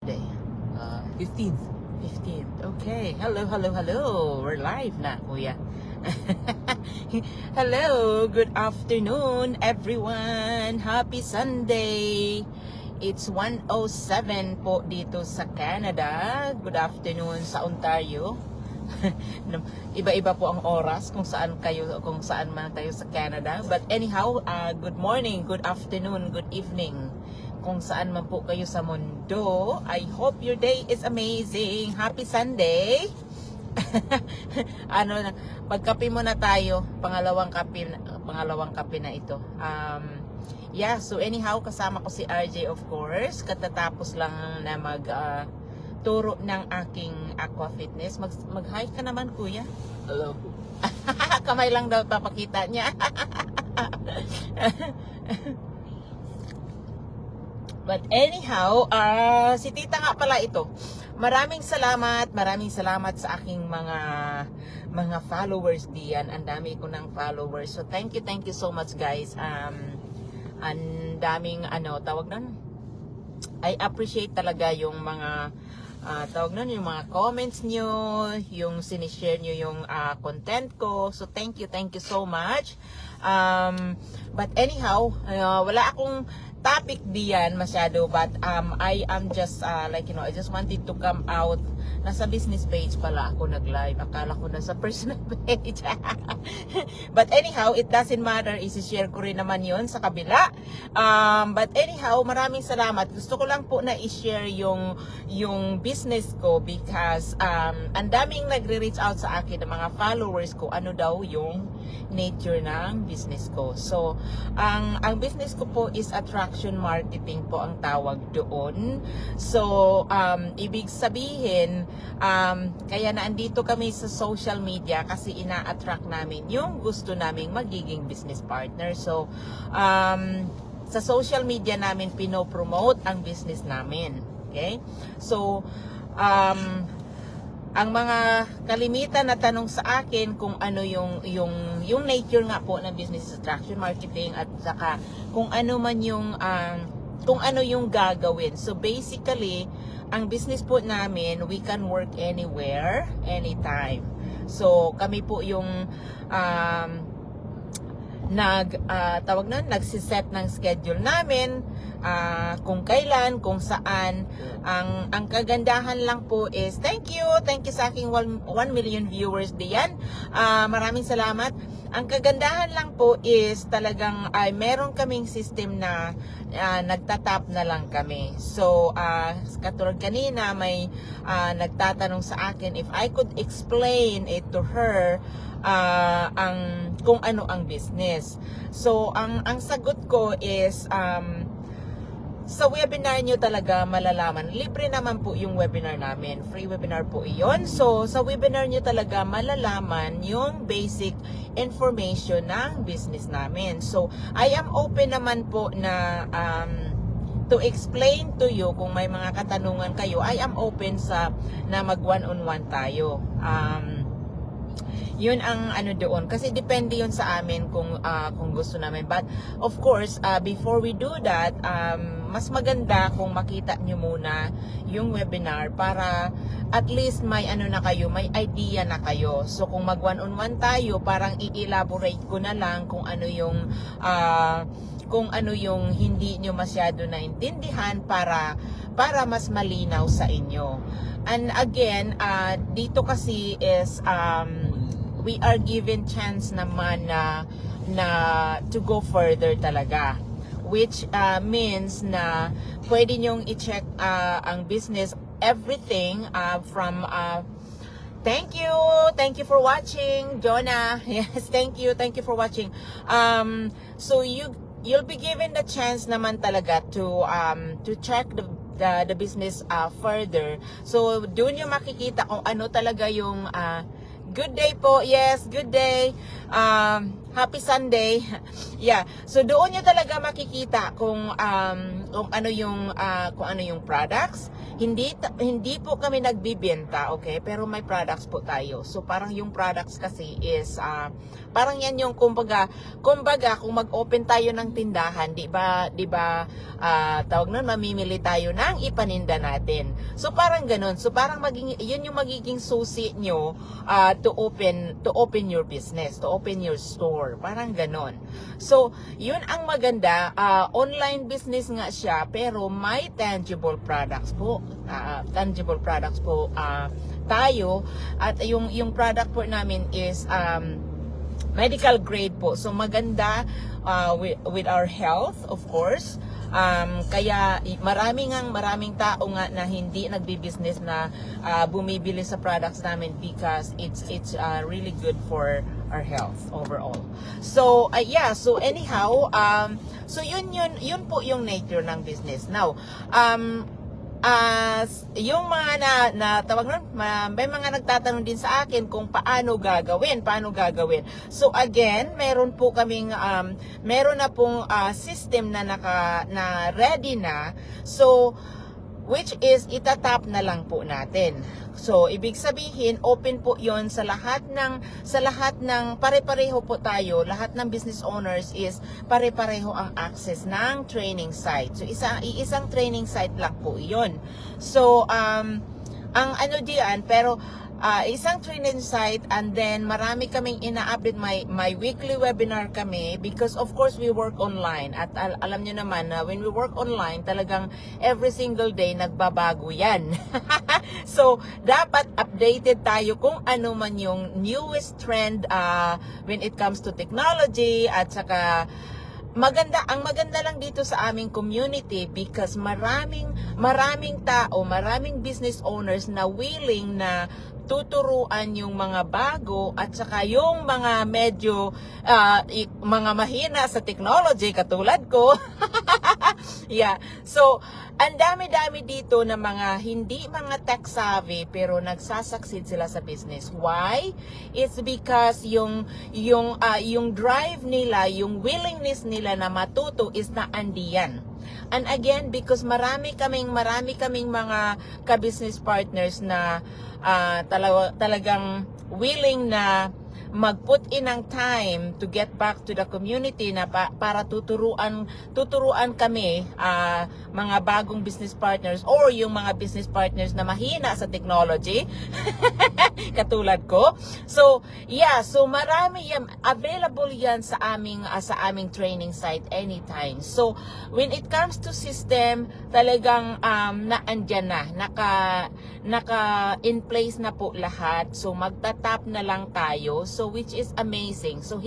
today? 15th. 15th. Okay. Hello, hello, hello. We're live na, kuya. Hello. Good afternoon, everyone. Happy Sunday. It's 1:07 po dito sa Canada. Good afternoon sa Ontario. Iba-iba po ang oras kung saan man kayo sa Canada. But anyhow, good morning, good afternoon, good evening. Kung saan man po kayo sa mundo. I hope your day is amazing. Happy Sunday. Pagkape muna tayo. Pangalawang kape na ito. Yeah, so anyhow, kasama ko si RJ, of course. Katatapos lang na turo ng aking aqua fitness. Mag-hi ka naman, kuya. Hello po. Kamay lang daw papakita niya. But anyhow, si tita nga pala ito. Maraming salamat sa aking mga followers diyan. Ang dami ko ng followers. So thank you so much, guys. Ang daming tawag nun. I appreciate talaga yung mga yung mga comments nyo, yung sinishare nyo yung content ko. So thank you so much. But anyhow, wala akong topic diyan masyado, but I am just I just wanted to come out. Nasa business page pala ako nag-live. Akala ko nasa personal page. But anyhow, it doesn't matter. Isi-share ko rin naman yon sa kabila. But anyhow, maraming salamat. Gusto ko lang po na i-share yung business ko because ang daming nagre-reach out sa akin ng mga followers ko ano daw yung nature ng business ko. So, ang business ko po is attraction marketing po ang tawag doon. So, ibig sabihin, kaya naandito kami sa social media kasi ina-attract namin yung gusto naming magiging business partner. So, sa social media namin pinopromote ang business namin. Okay? So, ang mga kalimitan na tanong sa akin kung ano yung nature nga po ng business attraction marketing at saka kung ano man yung gagawin. So basically, ang business po namin, we can work anywhere, anytime. So kami po yung nagsiset ng schedule namin, kung kailan, kung saan. Ang kagandahan lang po is, thank you sa aking 1 million viewers diyan. Maraming salamat. Ang kagandahan lang po is talagang meron kaming system na nagtatap na lang kami. So, katulad kanina may nagtatanong sa akin if I could explain it to her kung ano ang business. So, ang sagot ko is sa webinar nyo talaga malalaman. Libre naman po yung webinar namin. Free webinar po iyon. So, sa webinar nyo talaga malalaman yung basic information ng business namin. So, I am open naman po na to explain to you kung may mga katanungan kayo. I am open na mag one-on-one tayo. Yun ang doon kasi depende yun sa amin kung gusto namin, but of course before we do that, mas maganda kung makita nyo muna yung webinar para at least may na kayo, may idea na kayo. So kung mag one-on-one tayo, parang i-elaborate ko na lang kung ano yung hindi nyo masyado naintindihan para mas malinaw sa inyo. And again, dito kasi is we are given chance naman na to go further talaga, which means na pwede nyong i-check ang business, everything from thank you for watching, Jonah. Yes, thank you for watching. So you'll be given the chance naman talaga to check the business further. So doon yung makikita kung ano talaga yung good day po. Yes, good day. Happy Sunday. Yeah. So doon niyo talaga makikita kung ano yung products, hindi po kami nagbibenta, okay? Pero may products po tayo. So parang yung products kasi is parang yan yung kumbaga kung mag-open tayo ng tindahan, 'di ba tawag nun, mamimili tayo ng ipaninda natin. So parang ganun. So parang yun yung magiging susi nyo to open your business, to open your store. Parang ganun. So yun ang maganda, online business nga siya pero may tangible products po. Tayo at yung product po namin is medical grade po. So maganda with our health, of course. Kaya maraming tao nga na hindi nagbi-business na bumibili sa products namin because it's really good for our health overall. So so anyhow, so yun po yung nature ng business. Now, yung mga na tawag nun, may mga nagtatanong din sa akin kung paano gagawin. So again, meron na pong system na ready na. So which is itatap na lang po natin. So ibig sabihin open po 'yon sa lahat ng pare-pareho po tayo, lahat ng business owners is pare-pareho ang access ng training site. So isang training site lang po 'yon. So ang ano diyan, pero isang training site, and then marami kaming ina-update, my weekly webinar kami because of course we work online at alam nyo naman na when we work online talagang every single day nagbabago yan. So dapat updated tayo kung ano man yung newest trend when it comes to technology, at saka ang maganda lang dito sa aming community because maraming tao, maraming business owners na willing na tuturuan yung mga bago at saka yung mga medyo mga mahina sa technology katulad ko. Yeah. So, ang dami-dami dito na hindi mga tech savvy pero nagsasucceed sila sa business. Why? It's because yung drive nila, yung willingness nila na matuto is naandiyan. And again, because marami kaming mga ka-business partners na talagang willing na mag-put in ang time to get back to the community na para tuturuan kami mga bagong business partners or yung mga business partners na mahina sa technology katulad ko. So marami yan, available yan sa aming training site anytime. So when it comes to system, talagang naandyan naka in place na po lahat. So magtatap na lang tayo. So which is amazing. So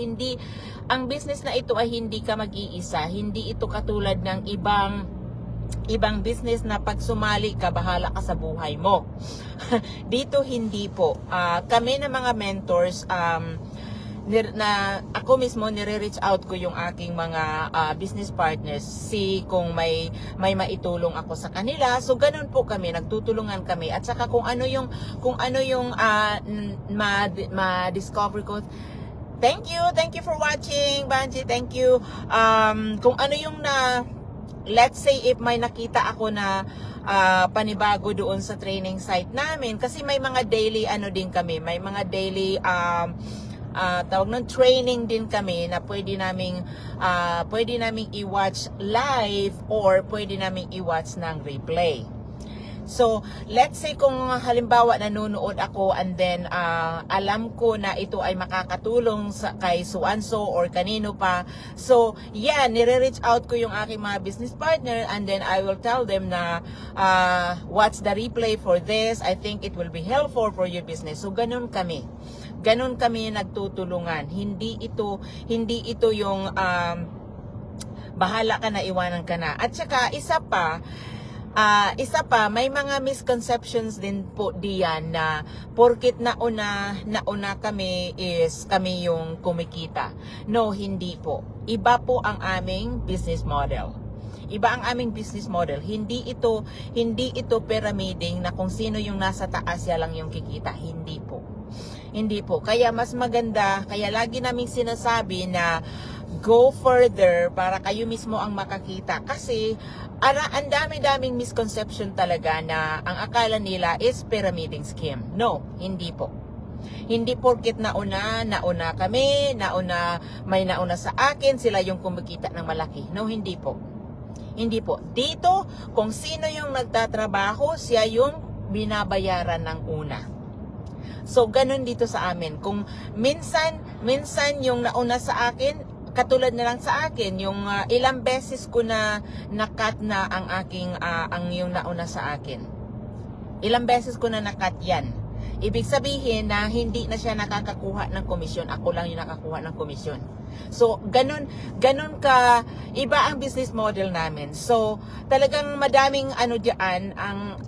ang business na ito ay hindi ka mag-iisa. Hindi ito katulad ng ibang business na pag sumali ka, bahala ka sa buhay mo. Dito hindi po. Kami na mga mentors, ako mismo nire-reach out ko yung aking mga business partners, kung may maitulong ako sa kanila. So ganun po kami, nagtutulungan kami, at saka kung ano yung ma-discover ko. Thank you for watching, Banji. Thank you. Kung ano yung let's say if may nakita ako na panibago doon sa training site namin, kasi may mga daily din kami, may mga daily tawag ng training din kami na pwede naming i-watch live or pwede naming i-watch ng replay. So, let's say kung halimbawa nanonood ako and then alam ko na ito ay makakatulong kay so-and-so or kanino pa. So, nire-reach out ko yung aking mga business partner and then I will tell them na watch the replay for this. I think it will be helpful for your business. So, ganun kami nagtutulungan. Hindi ito yung bahala ka na, iwanan ka na. At saka isa pa, may mga misconceptions din po diyan na porkit nauna kami yung kumikita. No, hindi po. Iba po ang aming business model. Hindi ito pyramiding na kung sino yung nasa taas lang yung kikita. Hindi po. Kaya mas maganda, kaya lagi naming sinasabi na go further para kayo mismo ang makakita. Kasi ang dami-daming misconception talaga na ang akala nila is pyramiding scheme. No, hindi po. Hindi porket nauna kami, may nauna sa akin, sila yung kumikita ng malaki. No, hindi po. Hindi po. Dito, kung sino yung nagtatrabaho, siya yung binabayaran ng una. So, ganun dito sa amin. Kung minsan yung nauna sa akin, katulad na lang sa akin, yung ilang beses ko na nakat na ang aking, ang yung nauna sa akin. Ilang beses ko na nakat yan. Ibig sabihin na hindi na siya nakakakuha ng komisyon. Ako lang yung nakakuha ng komisyon. So, ganun ka, iba ang business model namin. So, talagang madaming diyan,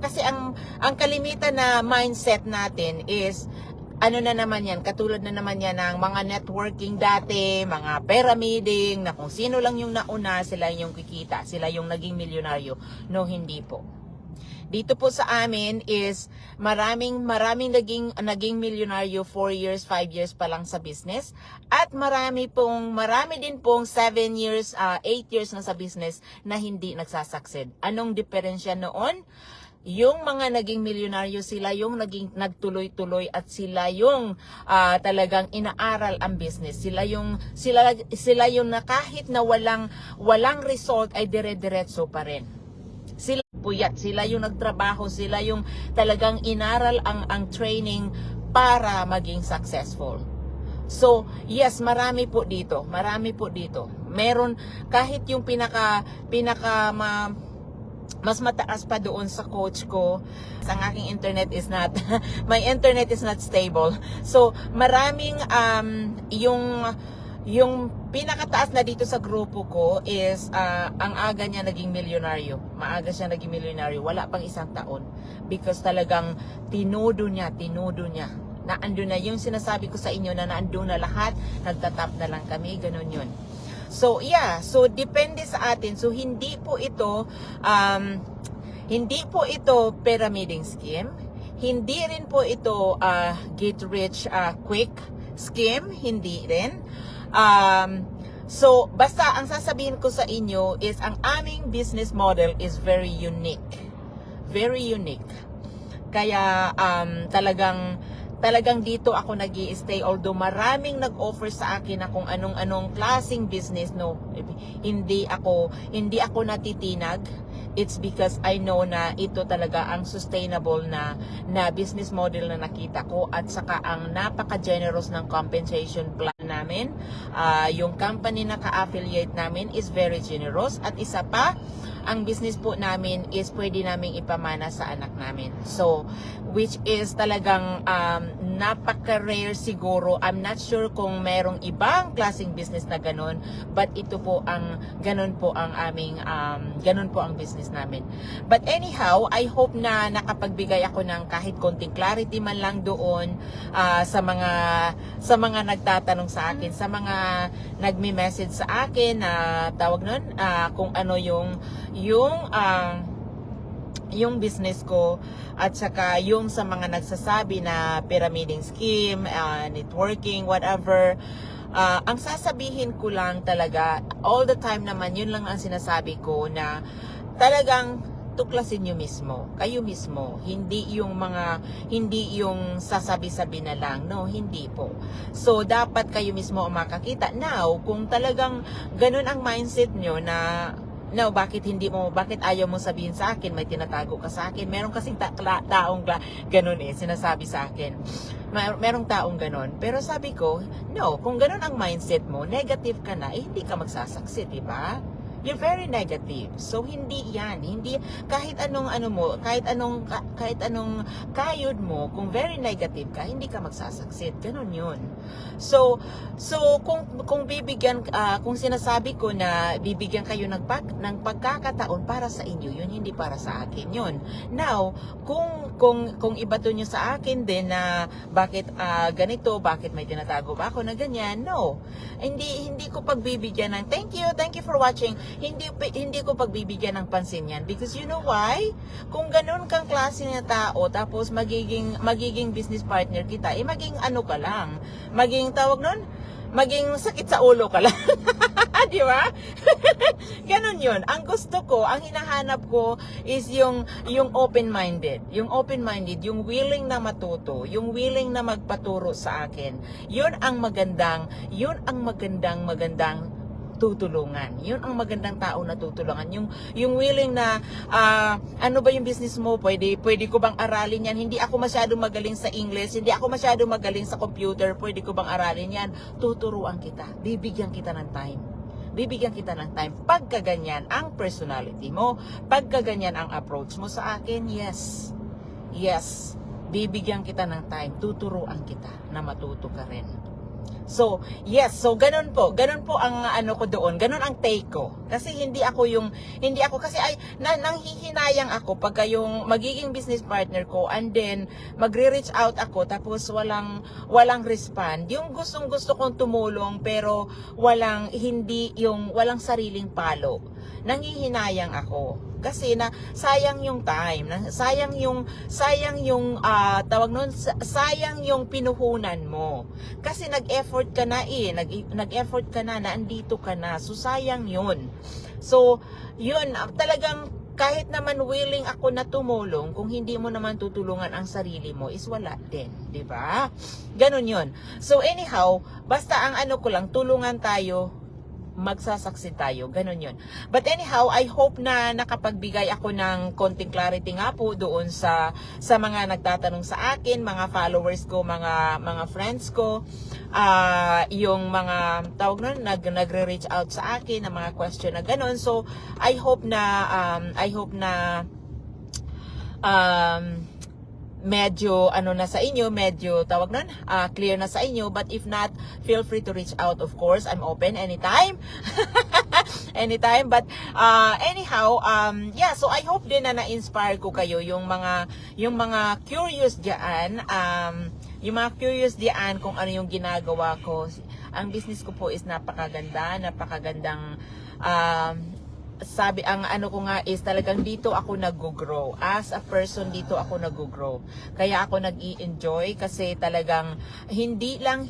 kasi ang kalimitan na mindset natin is, na naman yan, katulad na naman yan ng mga networking dati, mga pyramiding, na kung sino lang yung nauna, sila yung kikita, sila yung naging milyonaryo. No, hindi po. Dito po sa amin is maraming naging milyonaryo 4 years, 5 years pa lang sa business. At marami din pong 7 years, 8 years na sa business na hindi nagsasucceed. Anong diferensya noon? Yung mga naging milyonaryo, sila yung nagtuloy-tuloy at sila yung talagang inaaral ang business. Sila yung na kahit na walang result ay dire-diretso pa rin. Sila puyat, sila yung nagtrabaho, sila yung talagang inaral ang training para maging successful. So, yes, marami po dito. Meron kahit yung mas mataas pa doon sa coach ko. Ang aking internet is not my internet is not stable. So, maraming yung pinakataas na dito sa grupo ko is ang aga niya naging milyonaryo. Maaga siya naging milyonaryo. Wala pang 1 taon. Because talagang tinudo niya. Naandun na yung sinasabi ko sa inyo na naandun na lahat. Nagtatap na lang kami. Ganun yun. So, yeah. So, depende sa atin. So, hindi po ito pyramiding scheme. Hindi rin po ito get rich quick scheme. Hindi rin. So, basta ang sasabihin ko sa inyo is ang aming business model is very unique. Very unique. Kaya talagang dito ako nag-i-stay, although maraming nag-offer sa akin na kung anong klaseng business, no, hindi ako natitinag. It's because I know na ito talaga ang sustainable na business model na nakita ko, at saka ang napaka-generous ng compensation plan namin. Yung company na ka-affiliate namin is very generous, at isa pa, ang business po namin is pwede naming ipamana sa anak namin. So, which is talagang napaka-rare siguro. I'm not sure kung merong ibang klaseng business na ganun, but ito po ganun po ang business namin. But anyhow, I hope na nakapagbigay ako ng kahit konting clarity man lang doon sa mga nagtatanong sa akin, sa mga nagme-message sa akin na tawag nun, kung ano yung business ko, at saka yung sa mga nagsasabi na pyramiding scheme, networking, whatever. Ang sasabihin ko lang talaga, all the time naman, yun lang ang sinasabi ko, na talagang tuklasin nyo mismo, kayo mismo, hindi yung sasabi-sabi na lang, no, hindi po. So, dapat kayo mismo ang makakita. Now, kung talagang ganun ang mindset nyo na, no, bakit ayaw mo sabihin sa akin, may tinatago ka sa akin. Meron kasing taong ganun sinasabi sa akin. Merong taong ganun. Pero sabi ko, no, kung ganun ang mindset mo, negative ka na, hindi ka magsasucceed, di ba? You're very negative. So, hindi yan. Hindi, kahit anong kayod mo, kung very negative ka, hindi ka magsasucceed. Ganun yun. So kung sinasabi ko na bibigyan kayo ng pagkakataon para sa inyo, yun hindi para sa akin yun. Now, kung ibato nyo sa akin din na bakit ganito, bakit may tinatago ba ako na ganyan, no. Hindi ko pagbibigyan ng thank you for watching. Hindi ko pagbibigyan ng pansin yan, because you know why? Kung ganun kang klase na tao, tapos magiging business partner kita, maging ano ka lang, maging tawag nun, maging sakit sa ulo ka lang. Di ba? Ganon yun. Ang gusto ko, ang hinahanap ko is yung open-minded. Yung open-minded, yung willing na matuto, yung willing na magpaturo sa akin. Yun ang magandang tutulungan. Yun ang magandang tao na tutulungan. Yung willing na, ano ba yung business mo? Pwede ko bang aralin yan? Hindi ako masyadong magaling sa English, hindi ako masyadong magaling sa computer, pwede ko bang aralin yan? Tuturuan kita. Bibigyan kita ng time. Bibigyan kita ng time. Pagka ganyan ang personality mo, pagka ganyan ang approach mo sa akin, yes. Bibigyan kita ng time. Tuturuan kita na matuto ka rin. So, yes. So, ganun po ang ano ko doon. Ganun ang take ko. Kasi hindi ako kasi nanghihinayang ako pagka yung magiging business partner ko and then magre-reach out ako tapos walang respond. Yung gustong-gusto kong tumulong pero walang sariling palo. Nanghihinayang ako. Kasi sayang yung time, sayang yung sayang yung pinuhunan mo. Kasi nag-effort ka na nag-effort ka na andito ka na. So sayang yun. So yun, talagang kahit naman willing ako na tumulong, kung hindi mo naman tutulungan ang sarili mo, is wala din, di ba? Ganon yun. So anyhow, basta ang ano ko lang, tulungan tayo, magsasaksid tayo, ganun yun. But anyhow, I hope na nakapagbigay ako ng konting clarity nga po doon sa mga nagtatanong sa akin, mga followers ko, mga friends ko, yung mga tawag nun, nagre-reach out sa akin ng mga question na ganun. So, I hope na medyo na sa inyo, medyo tawag nun, clear na sa inyo. But if not, feel free to reach out. Of course, I'm open anytime. Anytime. But anyhow, yeah, so I hope din na na-inspire ko kayo yung mga curious diyan, yung mga curious diyan kung ano yung ginagawa ko. Ang business ko po is napakagandang ang ano ko nga is talagang dito ako nag-grow. As a person, dito ako nag-grow. Kaya ako nag-i-enjoy kasi talagang hindi lang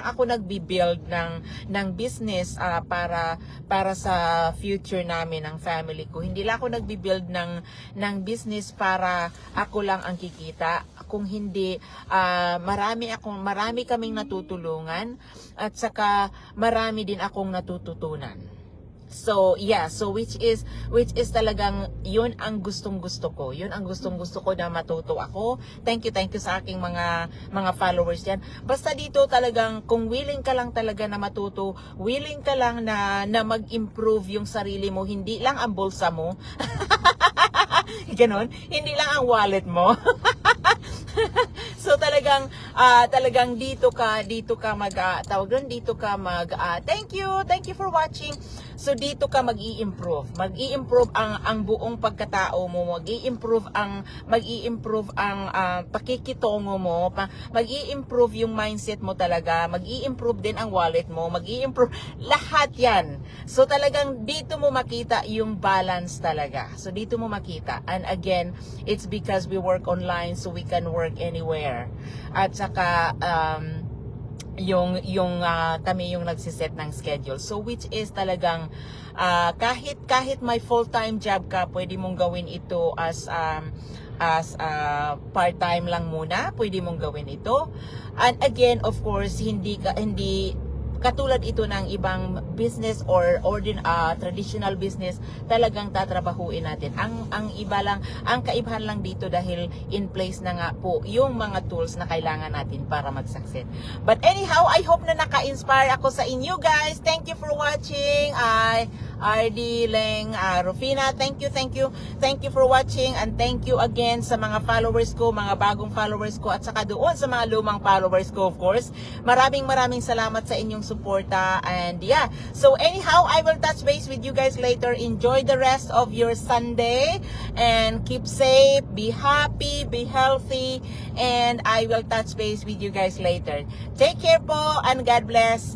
ako nagbi-build ng business para sa future namin ng family ko. Hindi lang ako nagbi-build ng business para ako lang ang kikita. Kung hindi, marami kaming natutulungan at saka marami din akong natututunan. So, yeah. So, which is talagang yun ang gustong-gusto ko. Yun ang gustong-gusto ko na matuto ako. Thank you sa aking mga followers yan. Basta dito talagang, kung willing ka lang talaga na matuto, willing ka lang na mag-improve yung sarili mo, hindi lang ang bulsa mo. Ganon. Hindi lang ang wallet mo. So talagang dito ka thank you for watching. So dito ka mag-i-improve ang buong pagkatao mo, mag-i-improve ang pakikitungo mo, mag-i-improve yung mindset mo talaga, mag-i-improve din ang wallet mo, mag-i-improve lahat yan. So talagang dito mo makita yung balance talaga. So dito mo makita. And again, it's because we work online so we can work anywhere. At saka kami yung nagsiset ng schedule. So which is talagang kahit may full-time job ka, pwede mong gawin ito as part-time lang muna, pwede mong gawin ito. And again, of course, hindi katulad ito ng ibang business or traditional business, talagang tatrabahuin natin. Ang kaibahan lang dito dahil in place na nga po yung mga tools na kailangan natin para mag-succeed. But anyhow, I hope na naka-inspire ako sa inyo guys. Thank you for watching. RD Leng, Rufina, thank you for watching, and thank you again sa mga followers ko, mga bagong followers ko, at saka doon sa mga lumang followers ko, of course. Maraming salamat sa inyong suporta. And yeah, so anyhow, I will touch base with you guys later. Enjoy the rest of your Sunday and keep safe, be happy, be healthy, and I will touch base with you guys later. Take care po and God bless.